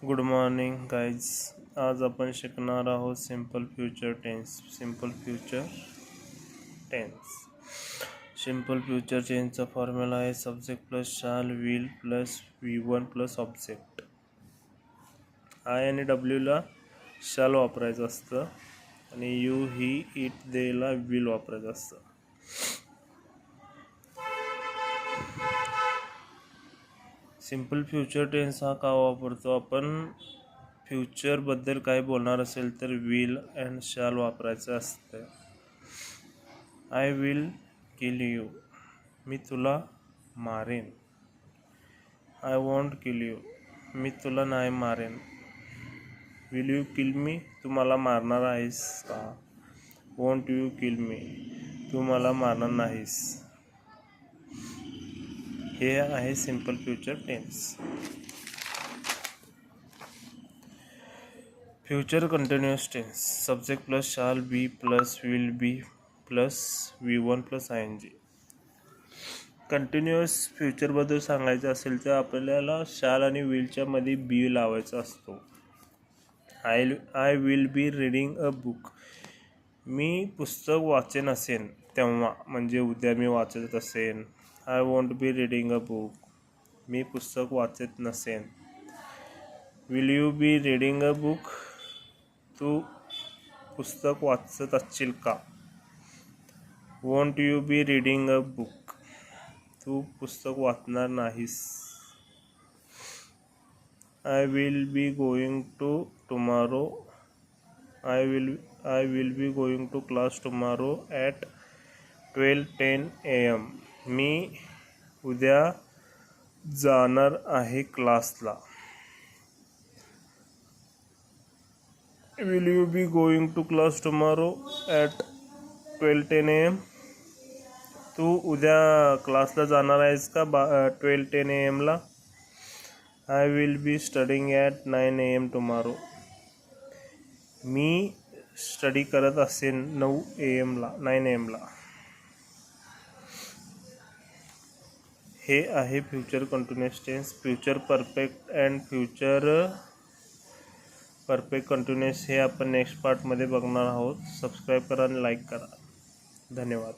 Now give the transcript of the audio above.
Good morning guys. आज आपण शिकणार आहोत simple future tense. Simple future टेन्सचा फॉर्म्युला आहे subject plus shall will plus V1 plus object. I आणि डब्ल्यूला शाल वापरायचं असतं आणि यू ही इट देला विल वापरायचं असतं. सिंपल फ्युचर टेन्स हा का वापरतो आपण? फ्युचरबद्दल काय बोलणार असेल तर विल अँड शॅल वापरायचं असतं. आय विल किल यू, मी तुला मारेन. आय वॉन्ट किल यू, मी तुला नाही मारेन. विल यू किल मी, तू मला मारणार आहेस का? वॉन्ट यू किल मी, तू मला मारणार नाहीस. हे आहे simple future tense. Future continuous tense. Subject plus shall be plus will be plus V1 plus ING. Continuous फ्युचरबद्दल सांगायचं असेल तर आपल्याला शाल आणि विलच्या मध्ये बी लावायचा असतो. I will be reading a book, मी पुस्तक वाचेन असेन तेव्हा, म्हणजे उद्या मी वाचत असेन. I won't be reading a book, मी पुस्तक वाचत नसेन. Will you be reading a book, तू पुस्तक वाचत असशील का? Won't you be reading a book, तू पुस्तक वाचणार नाहीस. I will be going to tomorrow, I will be going to class tomorrow at 12:10 AM. मी उद्या जाणार आहे क्लासला. Will you be going to class tomorrow at 12:10 AM. तू उद्या क्लासला जाणार आहेस का 12:10 AM ला? I will be studying at 9 AM tomorrow, मी स्टडी करत असेन 9 AM ला. हे आहे future continuous tense. Future perfect and future perfect continuous हे आपण नेक्स्ट पार्टमध्ये बघणार आहोत. सबस्क्राईब करा आणि लाईक करा. धन्यवाद.